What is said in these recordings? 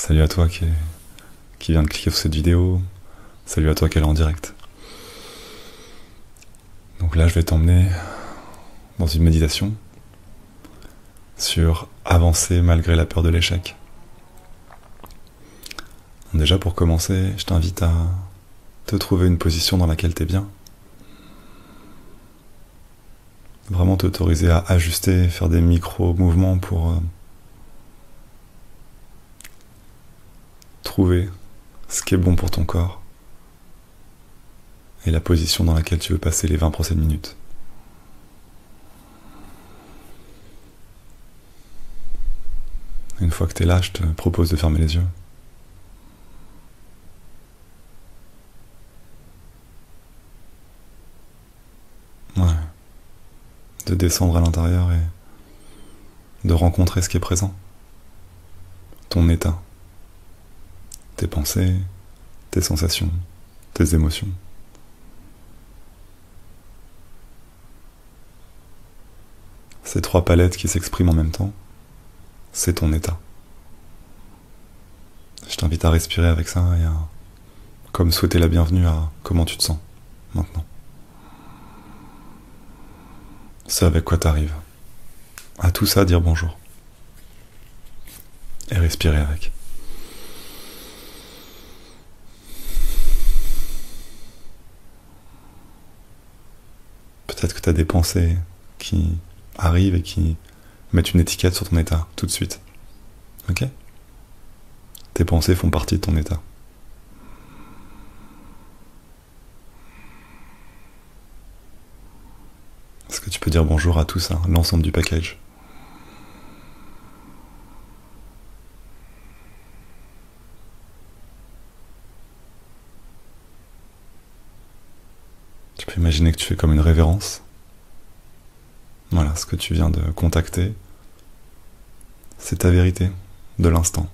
Salut à toi qui vient de cliquer sur cette vidéo. Salut à toi qui est là en direct. Donc là, je vais t'emmener dans une méditation sur avancer malgré la peur de l'échec. Déjà pour commencer, je t'invite à te trouver une position dans laquelle t'es bien. Vraiment t'autoriser à ajuster, faire des micro-mouvements pour trouver ce qui est bon pour ton corps et la position dans laquelle tu veux passer les 20 prochaines minutes. Une fois que t'es là, je te propose de fermer les yeux. Ouais. De descendre à l'intérieur et de rencontrer ce qui est présent. Ton état. Tes pensées, tes sensations, tes émotions. Ces trois palettes qui s'expriment en même temps, c'est ton état. Je t'invite à respirer avec ça et à comme souhaiter la bienvenue à comment tu te sens maintenant. C'est avec quoi t'arrives. À tout ça, dire bonjour. Et respirer avec. Peut-être que tu as des pensées qui arrivent et qui mettent une étiquette sur ton état tout de suite. Ok ? Tes pensées font partie de ton état. Est-ce que tu peux dire bonjour à tout ça, l'ensemble du package ? Tu peux imaginer que tu fais comme une révérence. Voilà, ce que tu viens de contacter, c'est ta vérité de l'instant.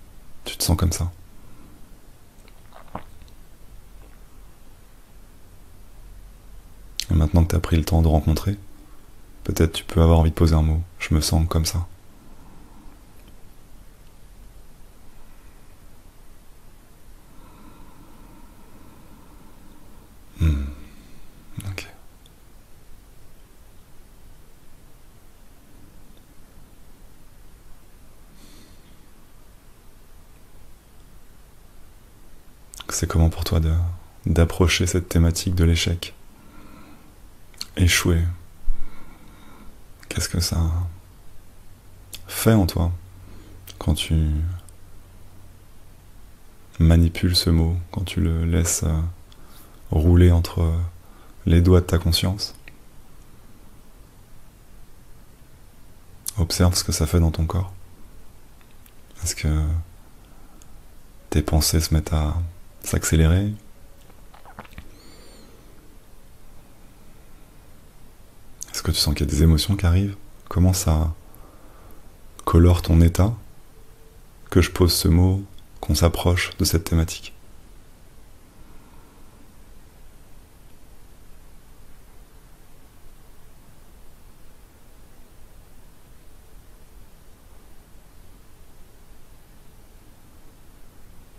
Tu te sens comme ça. Et maintenant que tu as pris le temps de rencontrer, peut-être tu peux avoir envie de poser un mot. Je me sens comme ça. Ok. C'est comment pour toi d'approcher cette thématique de l'échec ? Échouer. Qu'est-ce que ça fait en toi quand tu manipules ce mot, quand tu le laisses rouler entre les doigts de ta conscience ? Observe ce que ça fait dans ton corps. Est-ce que tes pensées se mettent à s'accélérer ? Est-ce que tu sens qu'il y a des émotions qui arrivent ? Comment ça colore ton état que je pose ce mot, qu'on s'approche de cette thématique ?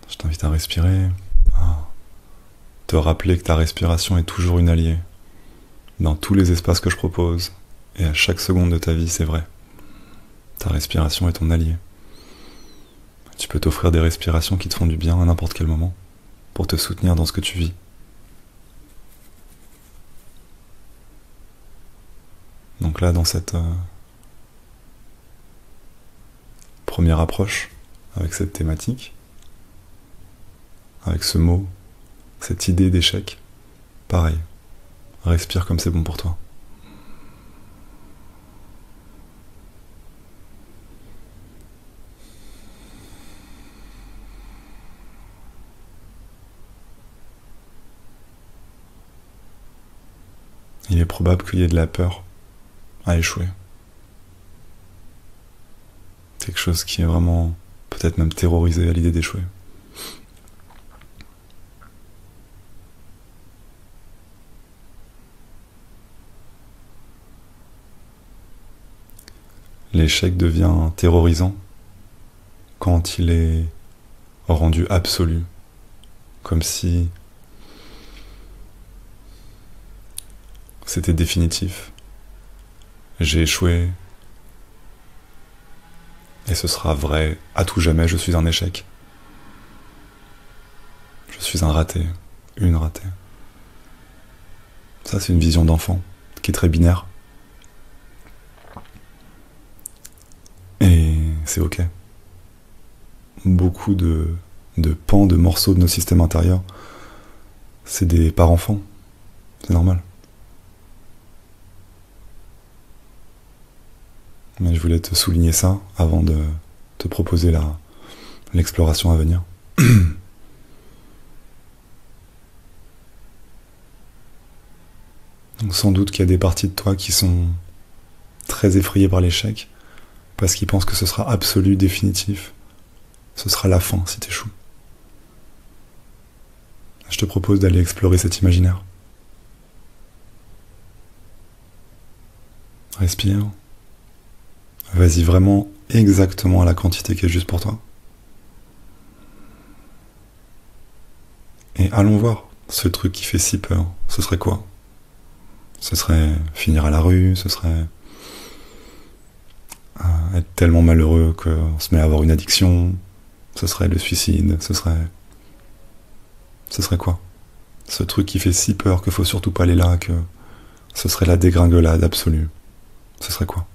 Je t'invite à respirer, à te rappeler que ta respiration est toujours une alliée dans tous les espaces que je propose, et à chaque seconde de ta vie, c'est vrai. Ta respiration est ton allié. Tu peux t'offrir des respirations qui te font du bien à n'importe quel moment, pour te soutenir dans ce que tu vis. Donc là, dans cette première approche, avec cette thématique, avec ce mot, cette idée d'échec, pareil, respire comme c'est bon pour toi. Il est probable qu'il y ait de la peur à échouer. Quelque chose qui est vraiment, peut-être même terrorisé à l'idée d'échouer. L'échec devient terrorisant quand il est rendu absolu, comme si c'était définitif. J'ai échoué, et ce sera vrai à tout jamais, je suis un échec. Je suis un raté, une ratée. Ça, c'est une vision d'enfant, qui est très binaire. Et c'est ok. Beaucoup de pans, de morceaux de nos systèmes intérieurs, c'est des parts-enfants. C'est normal. Mais je voulais te souligner ça avant de te proposer l'exploration à venir. Donc sans doute qu'il y a des parties de toi qui sont très effrayées par l'échec, parce qu'ils pensent que ce sera absolu, définitif. Ce sera la fin si t'échoues. Je te propose d'aller explorer cet imaginaire. Respire. Vas-y vraiment exactement à la quantité qui est juste pour toi. Et allons voir, ce truc qui fait si peur, ce serait quoi? Ce serait finir à la rue, ce serait être tellement malheureux qu'on se met à avoir une addiction, ce serait le suicide, ce serait quoi? Ce truc qui fait si peur qu'il faut surtout pas aller là, que ce serait la dégringolade absolue. Ce serait quoi?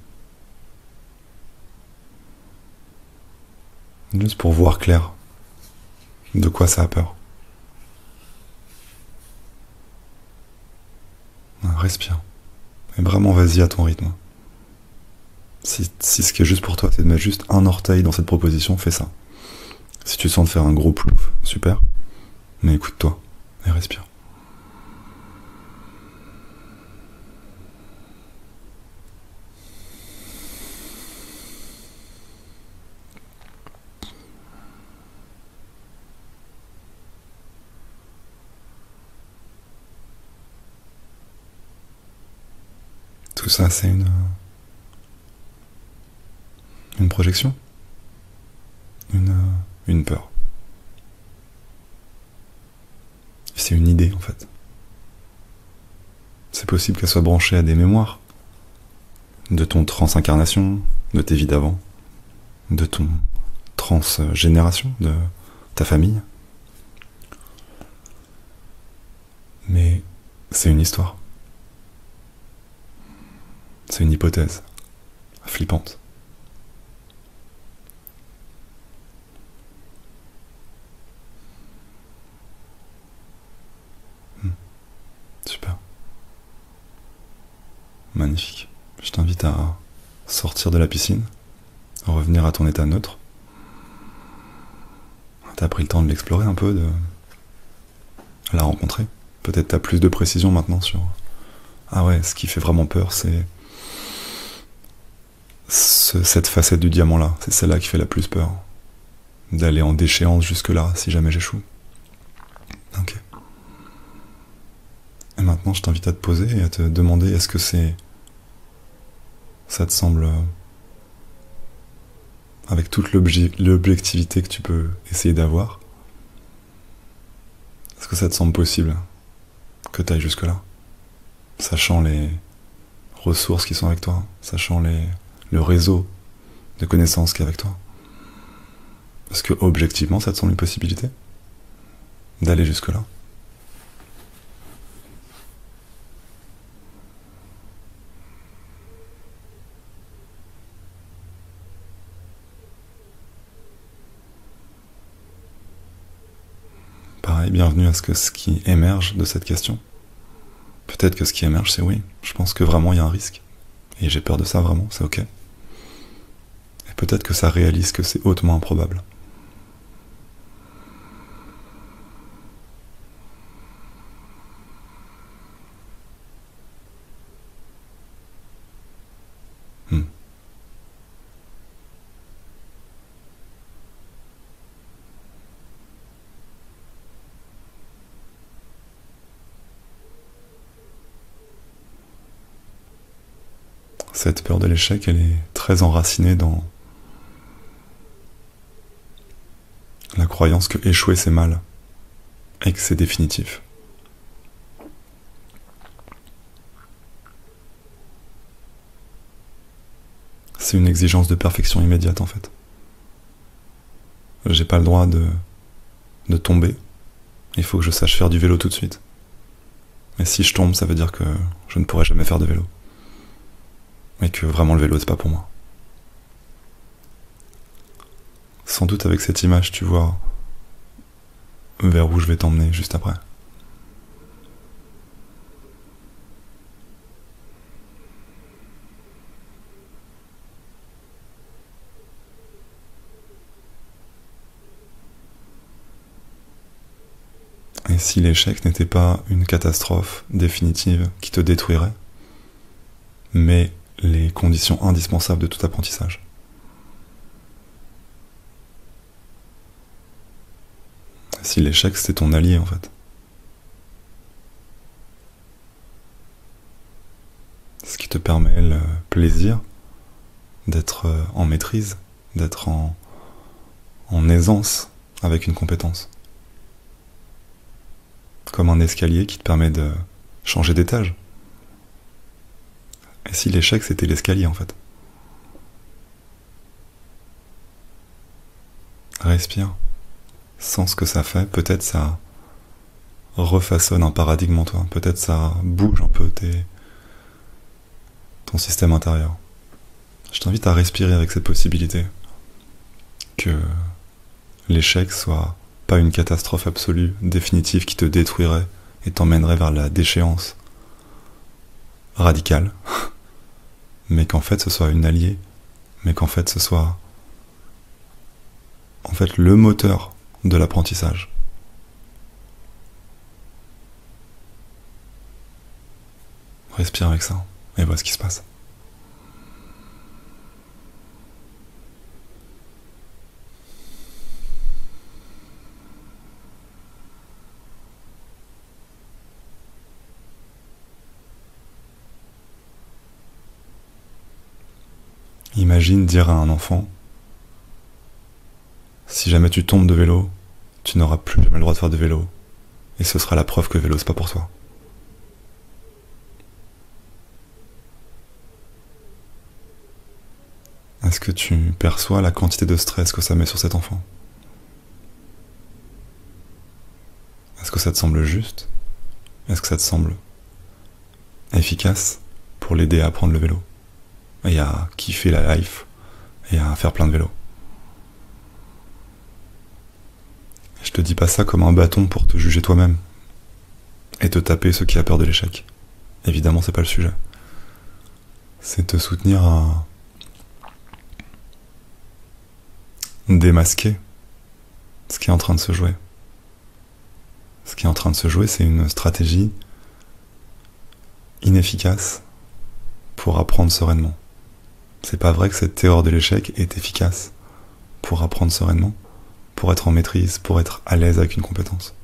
Juste pour voir clair de quoi ça a peur. Respire. Et vraiment vas-y à ton rythme. Si ce qui est juste pour toi, c'est de mettre juste un orteil dans cette proposition, fais ça. Si tu sens de faire un gros plouf, super. Mais écoute-toi et respire. Tout ça, c'est une projection, une peur. C'est une idée, en fait. C'est possible qu'elle soit branchée à des mémoires de ton transincarnation, de tes vies d'avant, de ton transgénération, de ta famille. Mais c'est une histoire. C'est une hypothèse flippante. Super. Magnifique. Je t'invite à sortir de la piscine, à revenir à ton état neutre. T'as pris le temps de l'explorer un peu, de la rencontrer. Peut-être t'as plus de précision maintenant sur... Ah ouais, ce qui fait vraiment peur, c'est cette facette du diamant là. C'est celle-là qui fait la plus peur. D'aller en déchéance jusque-là, si jamais j'échoue. Ok. Et maintenant, je t'invite à te poser et à te demander, est-ce que ça te semble... avec toute l'objectivité que tu peux essayer d'avoir, est-ce que ça te semble possible que tu ailles jusque-là, sachant les ressources qui sont avec toi, sachant le réseau de connaissances qui est avec toi? Est-ce que objectivement ça te semble une possibilité d'aller jusque-là? Pareil, bienvenue à ce qui émerge de cette question. Peut-être que ce qui émerge, c'est oui. Je pense que vraiment il y a un risque. Et j'ai peur de ça vraiment, c'est ok. Et peut-être que ça réalise que c'est hautement improbable. Cette peur de l'échec, elle est très enracinée dans La croyance que échouer c'est mal et que c'est définitif. C'est une exigence de perfection immédiate en fait. J'ai pas le droit de tomber. Il faut que je sache faire du vélo tout de suite. Mais si je tombe, ça veut dire que je ne pourrai jamais faire de vélo. Et que vraiment le vélo c'est pas pour moi. Sans doute avec cette image, tu vois vers où je vais t'emmener juste après. Et si l'échec n'était pas une catastrophe définitive qui te détruirait, mais les conditions indispensables de tout apprentissage? Si l'échec c'était ton allié en fait. Ce qui te permet le plaisir d'être en maîtrise, d'être en aisance avec une compétence. Comme un escalier qui te permet de changer d'étage. Et si l'échec c'était l'escalier en fait? Respire. Sens ce que ça fait, peut-être ça refaçonne un paradigme en toi, peut-être ça bouge un peu ton système intérieur. Je t'invite à respirer avec cette possibilité que l'échec soit pas une catastrophe absolue, définitive, qui te détruirait et t'emmènerait vers la déchéance radicale, mais qu'en fait ce soit une alliée, mais qu'en fait ce soit en fait le moteur de l'apprentissage. Respire avec ça et vois ce qui se passe. Imagine dire à un enfant, si jamais tu tombes de vélo, tu n'auras plus jamais le droit de faire de vélo, et ce sera la preuve que le vélo c'est pas pour toi. Est-ce que tu perçois la quantité de stress que ça met sur cet enfant? Est-ce que ça te semble juste? Est-ce que ça te semble efficace pour l'aider à apprendre le vélo et à kiffer la life et à faire plein de vélo? Je te dis pas ça comme un bâton pour te juger toi-même et te taper ceux qui a peur de l'échec. Évidemment, c'est pas le sujet. C'est te soutenir à démasquer ce qui est en train de se jouer. Ce qui est en train de se jouer, c'est une stratégie inefficace pour apprendre sereinement. C'est pas vrai que cette théorie de l'échec est efficace pour apprendre sereinement, pour être en maîtrise, pour être à l'aise avec une compétence.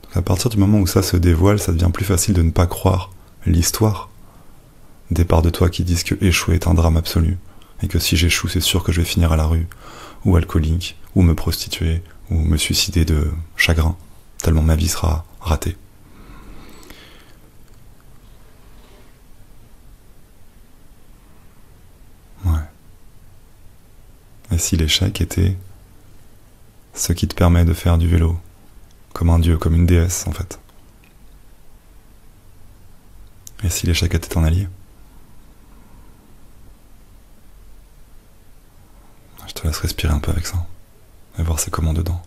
Donc à partir du moment où ça se dévoile, ça devient plus facile de ne pas croire l'histoire des parts de toi qui disent que échouer est un drame absolu, et que si j'échoue, c'est sûr que je vais finir à la rue, ou alcoolique, ou me prostituer, ou me suicider de chagrin, tellement ma vie sera ratée. Ouais. Et si l'échec était ce qui te permet de faire du vélo, comme un dieu, comme une déesse en fait? Et si l'échec était un allié? Je te laisse respirer un peu avec ça, et voir c'est comment dedans.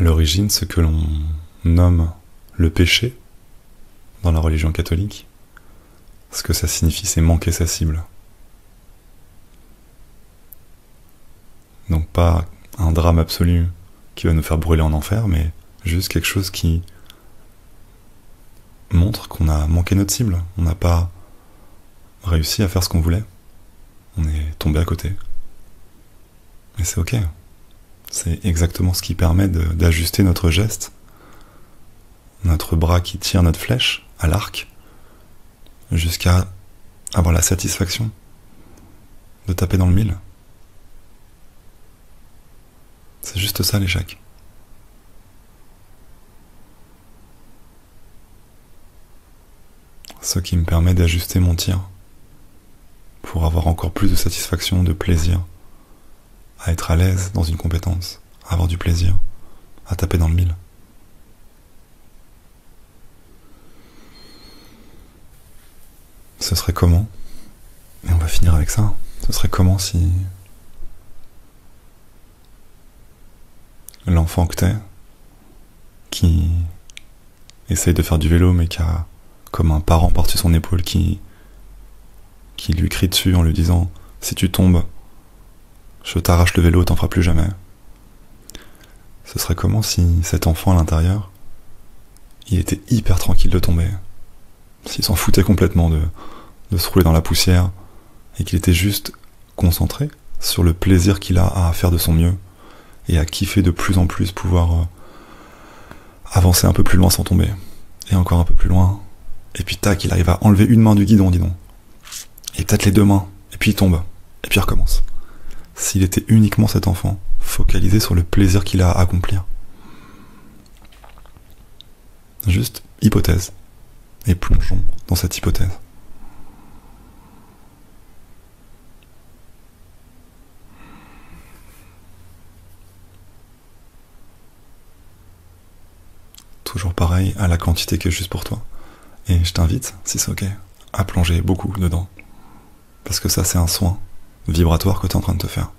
l'origine, ce que l'on nomme le péché dans la religion catholique, ce que ça signifie, c'est manquer sa cible. Donc pas un drame absolu qui va nous faire brûler en enfer, mais juste quelque chose qui montre qu'on a manqué notre cible. On n'a pas réussi à faire ce qu'on voulait. On est tombé à côté. Et c'est ok. C'est exactement ce qui permet d'ajuster notre geste, notre bras qui tire notre flèche à l'arc, jusqu'à avoir la satisfaction de taper dans le mille. C'est juste ça l'échec. Ce qui me permet d'ajuster mon tir pour avoir encore plus de satisfaction, de plaisir, à être à l'aise dans une compétence, à avoir du plaisir, à taper dans le mille. Ce serait comment, et on va finir avec ça, ce serait comment si l'enfant que t'es, qui essaye de faire du vélo mais qui a comme un parent par-dessus son épaule qui lui crie dessus en lui disant « Si tu tombes, je t'arrache le vélo, t'en feras plus jamais ». Ce serait comment si cet enfant à l'intérieur, il était hyper tranquille de tomber, s'il s'en foutait complètement de se rouler dans la poussière, et qu'il était juste concentré sur le plaisir qu'il a à faire de son mieux, et à kiffer de plus en plus pouvoir avancer un peu plus loin sans tomber, et encore un peu plus loin, et puis tac, il arrive à enlever une main du guidon, dis donc. Et peut-être les deux mains, et puis il tombe, et puis il recommence. S'il était uniquement cet enfant, focalisé sur le plaisir qu'il a à accomplir. Juste hypothèse, et plongeons dans cette hypothèse. Toujours pareil, à la quantité qui est juste pour toi. Et je t'invite, si c'est ok, à plonger beaucoup dedans. Parce que ça, c'est un soin vibratoire que tu es en train de te faire.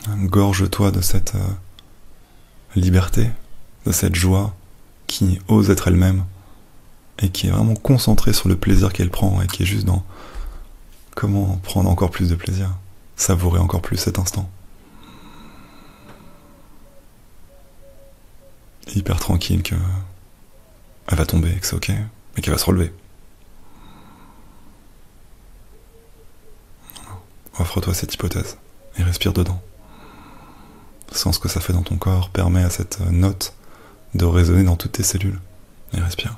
Gorge-toi de cette liberté, de cette joie qui ose être elle-même et qui est vraiment concentrée sur le plaisir qu'elle prend et qui est juste dans comment prendre encore plus de plaisir, savourer encore plus cet instant. Hyper tranquille que elle va tomber, que c'est ok, mais qu'elle va se relever. Offre-toi cette hypothèse et respire dedans. Sens ce que ça fait dans ton corps, permet à cette note de résonner dans toutes tes cellules. Et respire.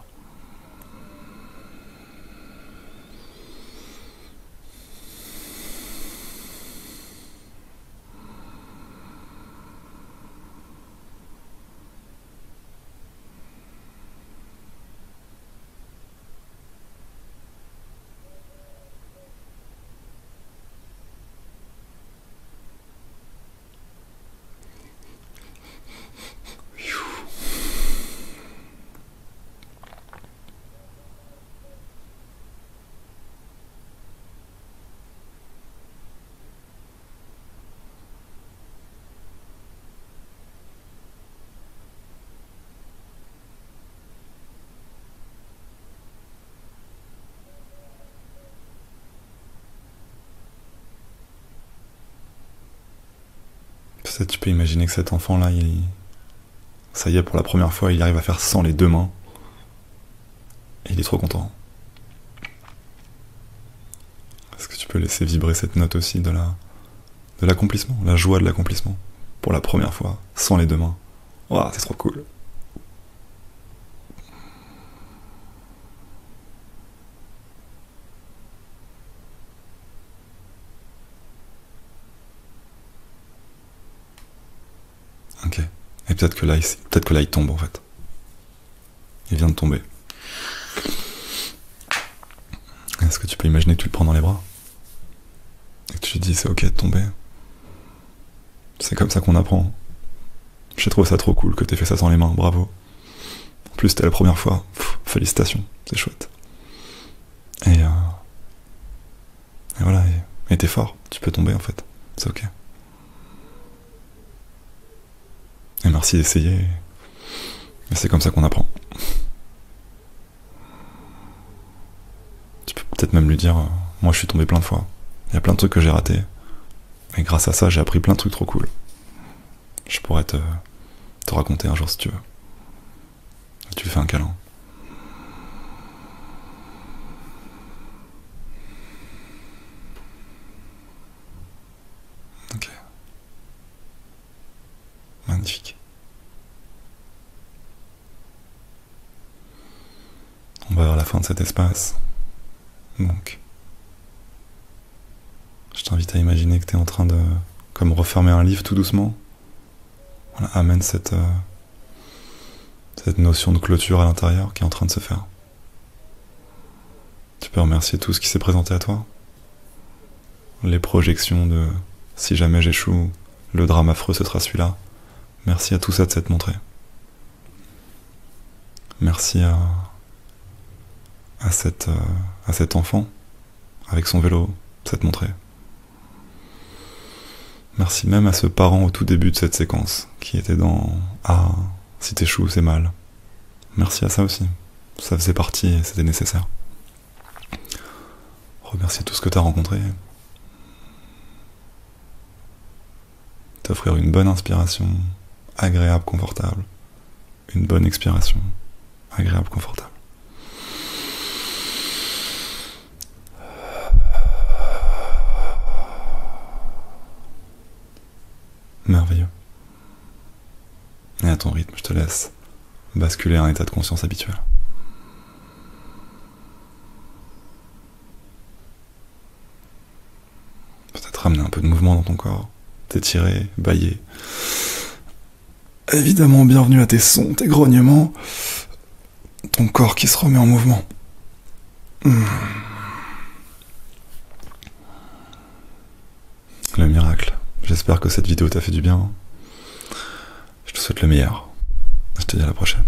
Peut-être tu peux imaginer que cet enfant-là, ça y est, pour la première fois, il arrive à faire sans les deux mains. Et il est trop content. Est-ce que tu peux laisser vibrer cette note aussi de l'accomplissement, la joie de l'accomplissement, pour la première fois, sans les deux mains. Waouh, c'est trop cool. Ok. Et peut-être que là, il tombe en fait. Il vient de tomber. Est-ce que tu peux imaginer que tu le prends dans les bras et que tu lui dis c'est ok de tomber? C'est comme ça qu'on apprend. J'ai trouvé ça trop cool que t'aies fait ça sans les mains, bravo. En plus c'était la première fois, félicitations, c'est chouette. Et Et voilà, et t'es fort, tu peux tomber en fait, c'est ok. Et merci d'essayer, mais c'est comme ça qu'on apprend. Tu peux peut-être même lui dire, moi je suis tombé plein de fois, il y a plein de trucs que j'ai ratés, et grâce à ça j'ai appris plein de trucs trop cool. Je pourrais te raconter un jour si tu veux. Tu lui fais un câlin. Ok. Magnifique. On va vers la fin de cet espace. Donc, je t'invite à imaginer que tu es en train de comme refermer un livre tout doucement. Voilà, amène cette notion de clôture à l'intérieur qui est en train de se faire. Tu peux remercier tout ce qui s'est présenté à toi. Les projections de si jamais j'échoue, le drame affreux ce sera celui-là. Merci à tout ça de s'être montré. Merci à cet enfant avec son vélo, s'être montré. Merci même à ce parent au tout début de cette séquence qui était dans ah, si t'échoues, c'est mal. Merci à ça aussi. Ça faisait partie et c'était nécessaire. Remercier tout ce que t'as rencontré. T'offrir une bonne inspiration, agréable, confortable. Une bonne expiration, agréable, confortable. Merveilleux. Et à ton rythme, je te laisse basculer à un état de conscience habituel. Peut-être ramener un peu de mouvement dans ton corps, t'étirer, bâiller. Évidemment, bienvenue à tes sons, tes grognements, ton corps qui se remet en mouvement. Le miracle. J'espère que cette vidéo t'a fait du bien. Je te souhaite le meilleur. Je te dis à la prochaine.